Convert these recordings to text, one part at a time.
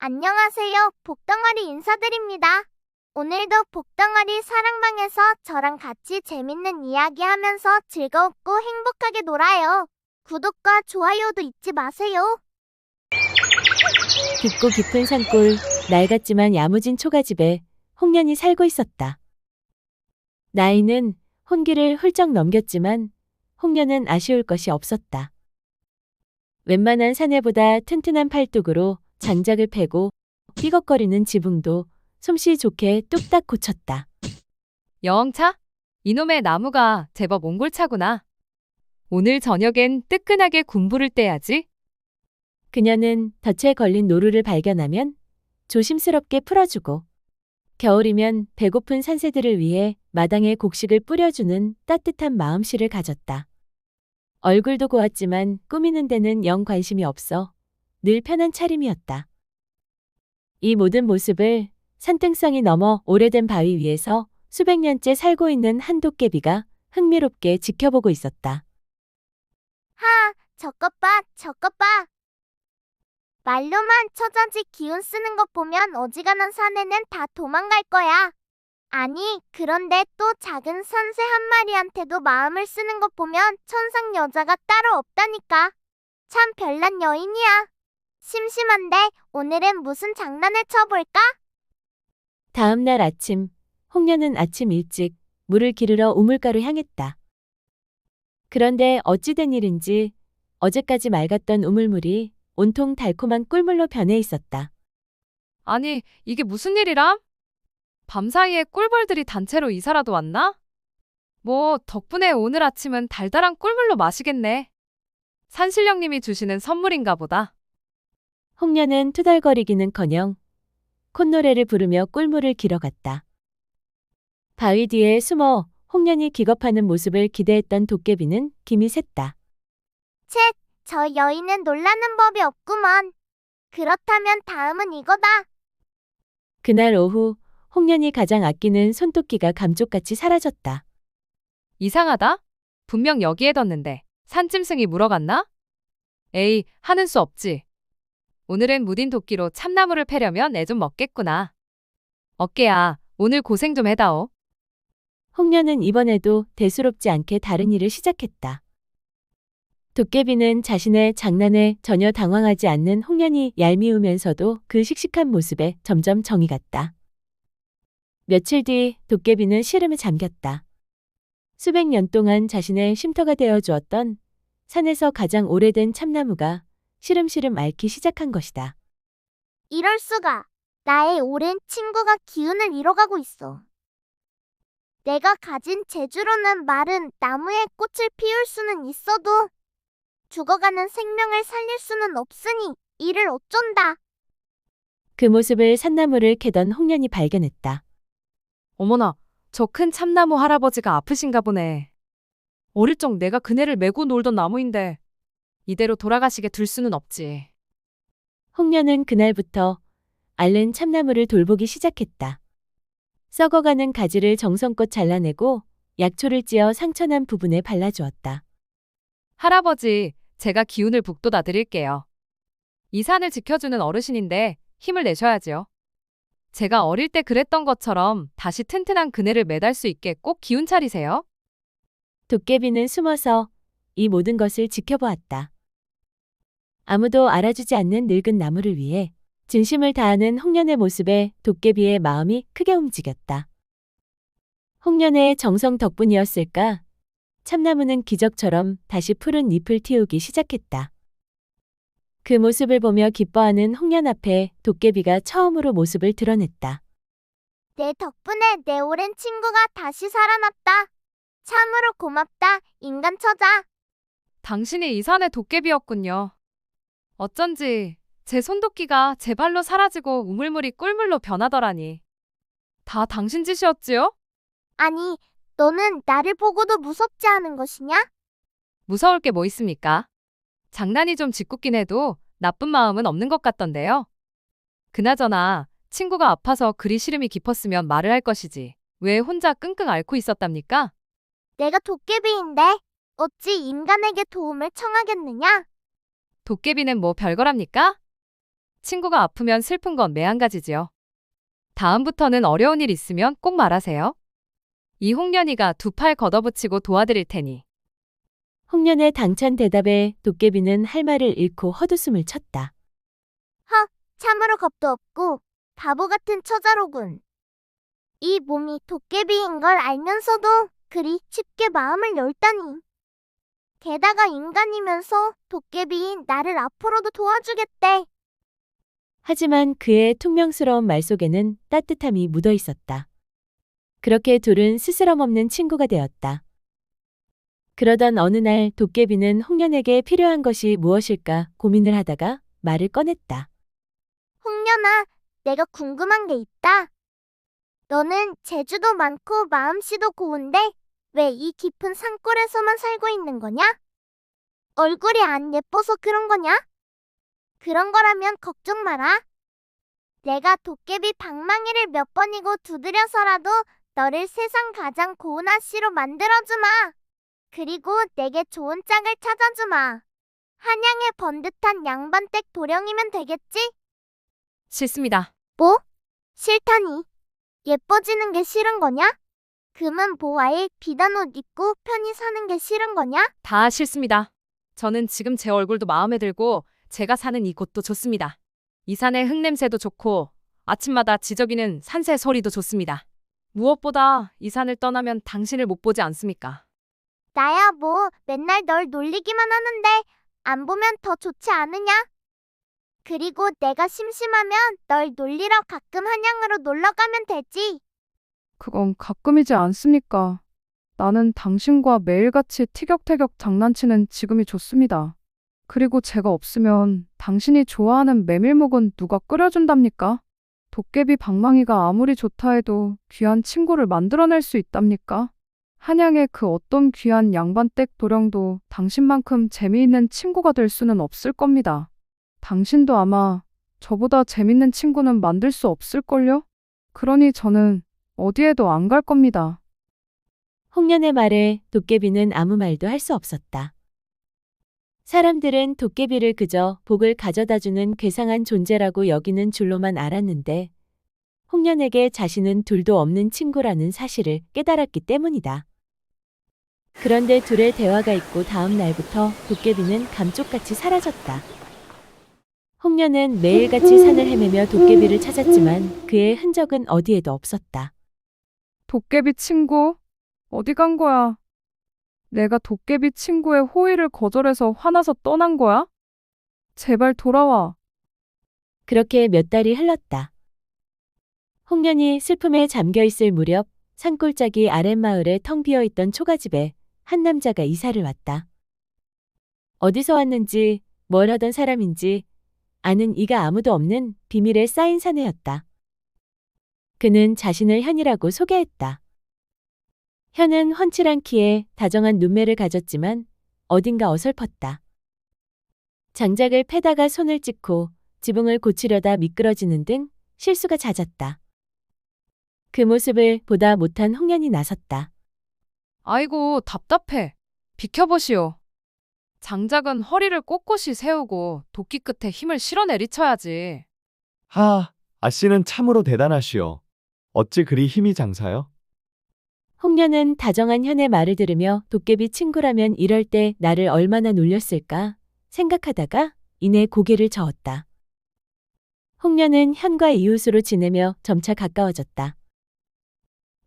안녕하세요. 복덩어리 인사드립니다. 오늘도 복덩어리 사랑방에서 저랑 같이 재밌는 이야기 하면서 즐겁고 행복하게 놀아요. 구독과 좋아요도 잊지 마세요. 깊고 깊은 산골, 낡았지만 야무진 초가집에 홍련이 살고 있었다. 나이는 혼기를 훌쩍 넘겼지만 홍련은 아쉬울 것이 없었다. 웬만한 사내보다 튼튼한 팔뚝으로 장작을 패고 삐걱거리는 지붕도 솜씨 좋게 뚝딱 고쳤다. 여왕차? 이놈의 나무가 제법 옹골차구나. 오늘 저녁엔 뜨끈하게 군부를 떼야지. 그녀는 덫에 걸린 노루를 발견하면 조심스럽게 풀어주고 겨울이면 배고픈 산새들을 위해 마당에 곡식을 뿌려주는 따뜻한 마음씨를 가졌다. 얼굴도 고왔지만 꾸미는 데는 영 관심이 없어 늘 편한 차림이었다. 이 모든 모습을 산등성이 넘어 오래된 바위 위에서 수백 년째 살고 있는 한 도깨비가 흥미롭게 지켜보고 있었다. 저것 봐, 저것 봐. 말로만 처자지 기운 쓰는 것 보면 어지간한 사내는 다 도망갈 거야. 아니, 그런데 또 작은 산새 한 마리한테도 마음을 쓰는 것 보면 천상 여자가 따로 없다니까. 참 별난 여인이야. 심심한데 오늘은 무슨 장난을 쳐볼까? 다음 날 아침, 홍련은 아침 일찍 물을 기르러 우물가로 향했다. 그런데 어찌된 일인지 어제까지 맑았던 우물물이 온통 달콤한 꿀물로 변해 있었다. 아니, 이게 무슨 일이람? 밤사이에 꿀벌들이 단체로 이사라도 왔나? 뭐 덕분에 오늘 아침은 달달한 꿀물로 마시겠네. 산신령님이 주시는 선물인가 보다. 홍련은 투덜거리기는커녕 콧노래를 부르며 꿀물을 길어갔다. 바위 뒤에 숨어 홍련이 기겁하는 모습을 기대했던 도깨비는 김이 샜다. 저 여인은 놀라는 법이 없구먼. 그렇다면 다음은 이거다. 그날 오후 홍련이 가장 아끼는 손토끼가 감쪽같이 사라졌다. 이상하다? 분명 여기에 뒀는데 산짐승이 물어갔나? 에이, 하는 수 없지. 오늘은 무딘 도끼로 참나무를 패려면 애 좀 먹겠구나. 어깨야, 오늘 고생 좀 해다오. 홍련은 이번에도 대수롭지 않게 다른 일을 시작했다. 도깨비는 자신의 장난에 전혀 당황하지 않는 홍련이 얄미우면서도 그 씩씩한 모습에 점점 정이 갔다. 며칠 뒤 도깨비는 시름에 잠겼다. 수백 년 동안 자신의 쉼터가 되어 주었던 산에서 가장 오래된 참나무가 시름시름 앓기 시작한 것이다. 이럴 수가. 나의 오랜 친구가 기운을 잃어가고 있어. 내가 가진 재주로는 마른 나무에 꽃을 피울 수는 있어도 죽어가는 생명을 살릴 수는 없으니 이를 어쩐다. 그 모습을 산나무를 캐던 홍련이 발견했다. 어머나, 저 큰 참나무 할아버지가 아프신가 보네. 어릴 적 내가 그네를 메고 놀던 나무인데 이대로 돌아가시게 둘 수는 없지. 홍련은 그날부터 앓는 참나무를 돌보기 시작했다. 썩어가는 가지를 정성껏 잘라내고 약초를 찧어 상처난 부분에 발라주었다. 할아버지, 제가 기운을 북돋아 드릴게요. 이 산을 지켜주는 어르신인데 힘을 내셔야지요. 제가 어릴 때 그랬던 것처럼 다시 튼튼한 그네를 매달 수 있게 꼭 기운 차리세요. 도깨비는 숨어서 이 모든 것을 지켜보았다. 아무도 알아주지 않는 늙은 나무를 위해 진심을 다하는 홍련의 모습에 도깨비의 마음이 크게 움직였다. 홍련의 정성 덕분이었을까? 참나무는 기적처럼 다시 푸른 잎을 틔우기 시작했다. 그 모습을 보며 기뻐하는 홍련 앞에 도깨비가 처음으로 모습을 드러냈다. 내 덕분에 내 오랜 친구가 다시 살아났다. 참으로 고맙다, 인간 처자. 당신이 이 산의 도깨비였군요. 어쩐지 제 손도끼가 제 발로 사라지고 우물물이 꿀물로 변하더라니. 다 당신 짓이었지요? 아니, 너는 나를 보고도 무섭지 않은 것이냐? 무서울 게 뭐 있습니까? 장난이 좀 짓궂긴 해도 나쁜 마음은 없는 것 같던데요. 그나저나 친구가 아파서 그리 시름이 깊었으면 말을 할 것이지. 왜 혼자 끙끙 앓고 있었답니까? 내가 도깨비인데 어찌 인간에게 도움을 청하겠느냐? 도깨비는 뭐 별거랍니까? 친구가 아프면 슬픈 건 매한가지지요. 다음부터는 어려운 일 있으면 꼭 말하세요. 이 홍련이가 두 팔 걷어붙이고 도와드릴 테니. 홍련의 당찬 대답에 도깨비는 할 말을 잃고 헛웃음을 쳤다. 참으로 겁도 없고 바보 같은 처자로군. 이 몸이 도깨비인 걸 알면서도 그리 쉽게 마음을 열다니. 게다가 인간이면서 도깨비인 나를 앞으로도 도와주겠대. 하지만 그의 퉁명스러운 말 속에는 따뜻함이 묻어 있었다. 그렇게 둘은 스스럼 없는 친구가 되었다. 그러던 어느 날 도깨비는 홍련에게 필요한 것이 무엇일까 고민을 하다가 말을 꺼냈다. 홍련아, 내가 궁금한 게 있다. 너는 재주도 많고 마음씨도 고운데 왜 이 깊은 산골에서만 살고 있는 거냐? 얼굴이 안 예뻐서 그런 거냐? 그런 거라면 걱정 마라. 내가 도깨비 방망이를 몇 번이고 두드려서라도 너를 세상 가장 고운 아씨로 만들어주마. 그리고 내게 좋은 짝을 찾아주마. 한양의 번듯한 양반댁 도령이면 되겠지? 싫습니다. 뭐? 싫다니. 예뻐지는 게 싫은 거냐? 금은 보화에 비단 옷 입고 편히 사는 게 싫은 거냐? 다 싫습니다. 저는 지금 제 얼굴도 마음에 들고 제가 사는 이 곳도 좋습니다. 이 산의 흙냄새도 좋고 아침마다 지저귀는 산새 소리도 좋습니다. 무엇보다 이 산을 떠나면 당신을 못 보지 않습니까? 나야 뭐 맨날 널 놀리기만 하는데 안 보면 더 좋지 않으냐? 그리고 내가 심심하면 널 놀리러 가끔 한양으로 놀러 가면 되지. 그건 가끔이지 않습니까? 나는 당신과 매일같이 티격태격 장난치는 지금이 좋습니다. 그리고 제가 없으면 당신이 좋아하는 메밀묵은 누가 끓여준답니까? 도깨비 방망이가 아무리 좋다 해도 귀한 친구를 만들어낼 수 있답니까? 한양의 그 어떤 귀한 양반댁 도령도 당신만큼 재미있는 친구가 될 수는 없을 겁니다. 당신도 아마 저보다 재밌는 친구는 만들 수 없을걸요? 그러니 저는 어디에도 안 갈 겁니다. 홍련의 말에 도깨비는 아무 말도 할 수 없었다. 사람들은 도깨비를 그저 복을 가져다주는 괴상한 존재라고 여기는 줄로만 알았는데 홍련에게 자신은 둘도 없는 친구라는 사실을 깨달았기 때문이다. 그런데 둘의 대화가 있고 다음 날부터 도깨비는 감쪽같이 사라졌다. 홍련은 매일같이 산을 헤매며 도깨비를 찾았지만 그의 흔적은 어디에도 없었다. 도깨비 친구? 어디 간 거야? 내가 도깨비 친구의 호의를 거절해서 화나서 떠난 거야? 제발 돌아와. 그렇게 몇 달이 흘렀다. 홍련이 슬픔에 잠겨있을 무렵 산골짜기 아랫마을에 텅 비어있던 초가집에 한 남자가 이사를 왔다. 어디서 왔는지 뭘 하던 사람인지 아는 이가 아무도 없는 비밀에 쌓인 사내였다. 그는 자신을 현이라고 소개했다. 현은 훤칠한 키에 다정한 눈매를 가졌지만 어딘가 어설펐다. 장작을 패다가 손을 찢고 지붕을 고치려다 미끄러지는 등 실수가 잦았다. 그 모습을 보다 못한 홍련이 나섰다. 아이고 답답해. 비켜보시오. 장작은 허리를 꼿꼿이 세우고 도끼 끝에 힘을 실어 내리쳐야지. 하, 아씨는 참으로 대단하시오. 어찌 그리 힘이 장사요? 홍련은 다정한 현의 말을 들으며 도깨비 친구라면 이럴 때 나를 얼마나 놀렸을까 생각하다가 이내 고개를 저었다. 홍련은 현과 이웃으로 지내며 점차 가까워졌다.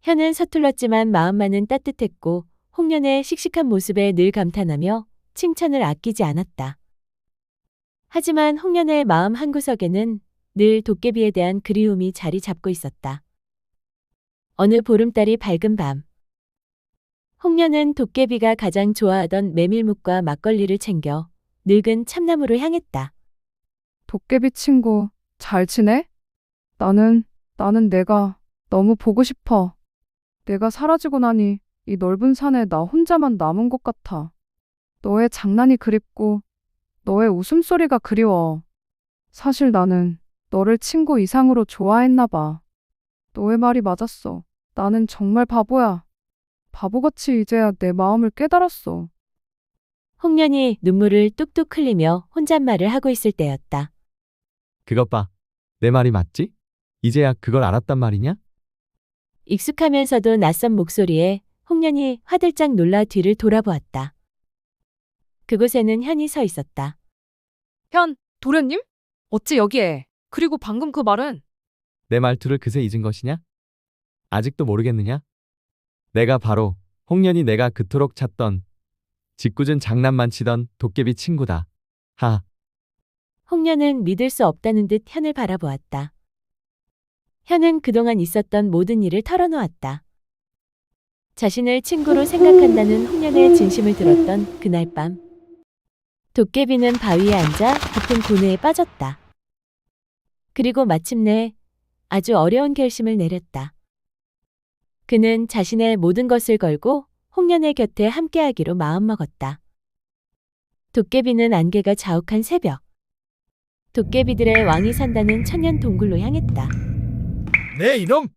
현은 서툴렀지만 마음만은 따뜻했고 홍련의 씩씩한 모습에 늘 감탄하며 칭찬을 아끼지 않았다. 하지만 홍련의 마음 한구석에는 늘 도깨비에 대한 그리움이 자리 잡고 있었다. 어느 보름달이 밝은 밤, 홍련은 도깨비가 가장 좋아하던 메밀묵과 막걸리를 챙겨 늙은 참나무로 향했다. 도깨비 친구, 잘 지내? 나는 내가 너무 보고 싶어. 내가 사라지고 나니 이 넓은 산에 나 혼자만 남은 것 같아. 너의 장난이 그립고 너의 웃음소리가 그리워. 사실 나는 너를 친구 이상으로 좋아했나 봐. 너의 말이 맞았어. 나는 정말 바보야. 바보같이 이제야 내 마음을 깨달았어. 홍련이 눈물을 뚝뚝 흘리며 혼잣말을 하고 있을 때였다. 그것 봐. 내 말이 맞지? 이제야 그걸 알았단 말이냐? 익숙하면서도 낯선 목소리에 홍련이 화들짝 놀라 뒤를 돌아보았다. 그곳에는 현이 서 있었다. 현, 도련님? 어찌 여기에? 그리고 방금 그 말은? 내 말투를 그새 잊은 것이냐? 아직도 모르겠느냐? 내가 바로 홍련이 내가 그토록 찾던 짓궂은 장난만 치던 도깨비 친구다. 하. 홍련은 믿을 수 없다는 듯 현을 바라보았다. 현은 그동안 있었던 모든 일을 털어놓았다. 자신을 친구로 생각한다는 홍련의 진심을 들었던 그날 밤. 도깨비는 바위에 앉아 깊은 고뇌에 빠졌다. 그리고 마침내 아주 어려운 결심을 내렸다. 그는 자신의 모든 것을 걸고 홍련의 곁에 함께하기로 마음먹었다. 도깨비는 안개가 자욱한 새벽. 도깨비들의 왕이 산다는 천년 동굴로 향했다. 네 이놈!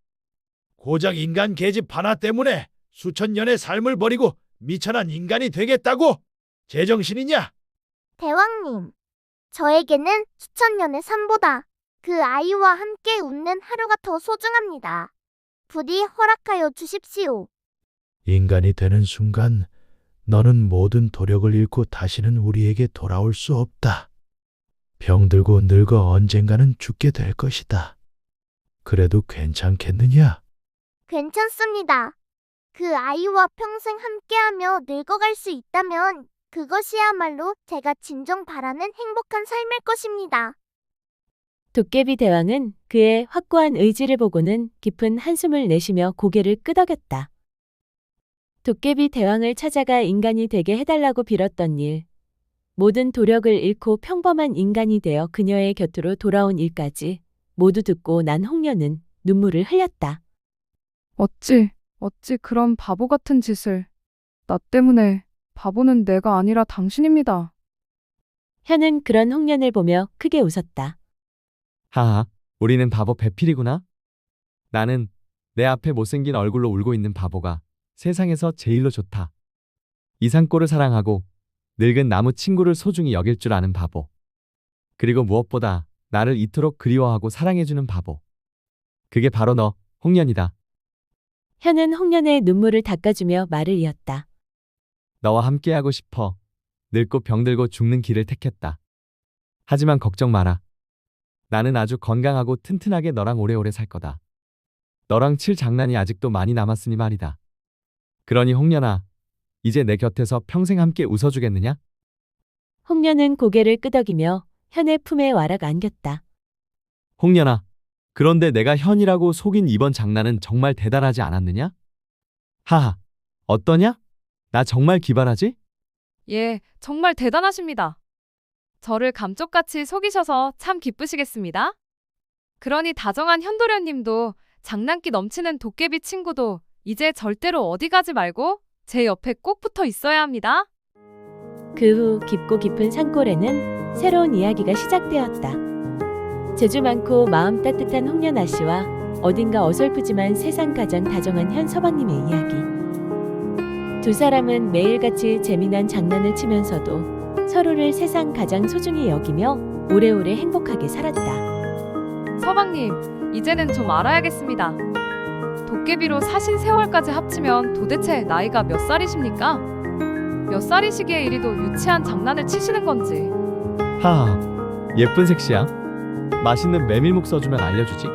고작 인간 계집 하나 때문에 수천 년의 삶을 버리고 미천한 인간이 되겠다고? 제정신이냐? 대왕님, 저에게는 수천 년의 삶보다 그 아이와 함께 웃는 하루가 더 소중합니다. 부디 허락하여 주십시오. 인간이 되는 순간 너는 모든 도력을 잃고 다시는 우리에게 돌아올 수 없다. 병들고 늙어 언젠가는 죽게 될 것이다. 그래도 괜찮겠느냐? 괜찮습니다. 그 아이와 평생 함께하며 늙어갈 수 있다면 그것이야말로 제가 진정 바라는 행복한 삶일 것입니다. 도깨비 대왕은 그의 확고한 의지를 보고는 깊은 한숨을 내쉬며 고개를 끄덕였다. 도깨비 대왕을 찾아가 인간이 되게 해달라고 빌었던 일, 모든 도력을 잃고 평범한 인간이 되어 그녀의 곁으로 돌아온 일까지 모두 듣고 난 홍련은 눈물을 흘렸다. 어찌 그런 바보 같은 짓을. 나 때문에 바보는 내가 아니라 당신입니다. 현은 그런 홍련을 보며 크게 웃었다. 하하, 우리는 바보 배필이구나. 나는 내 앞에 못생긴 얼굴로 울고 있는 바보가 세상에서 제일로 좋다. 이상꼬를 사랑하고 늙은 나무 친구를 소중히 여길 줄 아는 바보. 그리고 무엇보다 나를 이토록 그리워하고 사랑해주는 바보. 그게 바로 너, 홍련이다. 현은 홍련의 눈물을 닦아주며 말을 이었다. 너와 함께하고 싶어. 늙고 병들고 죽는 길을 택했다. 하지만 걱정 마라. 나는 아주 건강하고 튼튼하게 너랑 오래오래 살 거다. 너랑 칠 장난이 아직도 많이 남았으니 말이다. 그러니 홍련아, 이제 내 곁에서 평생 함께 웃어주겠느냐? 홍련은 고개를 끄덕이며 현의 품에 와락 안겼다. 홍련아, 그런데 내가 현이라고 속인 이번 장난은 정말 대단하지 않았느냐? 하하, 어떠냐? 나 정말 기발하지? 예, 정말 대단하십니다. 저를 감쪽같이 속이셔서 참 기쁘시겠습니다. 그러니 다정한 현도련님도 장난기 넘치는 도깨비 친구도 이제 절대로 어디 가지 말고 제 옆에 꼭 붙어 있어야 합니다. 그 후 깊고 깊은 산골에는 새로운 이야기가 시작되었다. 재주 많고 마음 따뜻한 홍련아 씨와 어딘가 어설프지만 세상 가장 다정한 현 서방님의 이야기. 두 사람은 매일같이 재미난 장난을 치면서도 서로를 세상 가장 소중히 여기며 오래오래 행복하게 살았다. 서방님, 이제는 좀 알아야겠습니다. 도깨비로 사신 세월까지 합치면 도대체 나이가 몇 살이십니까? 몇 살이시기에 이리도 유치한 장난을 치시는 건지. 하하, 예쁜 색시야. 맛있는 메밀묵 써주면 알려주지.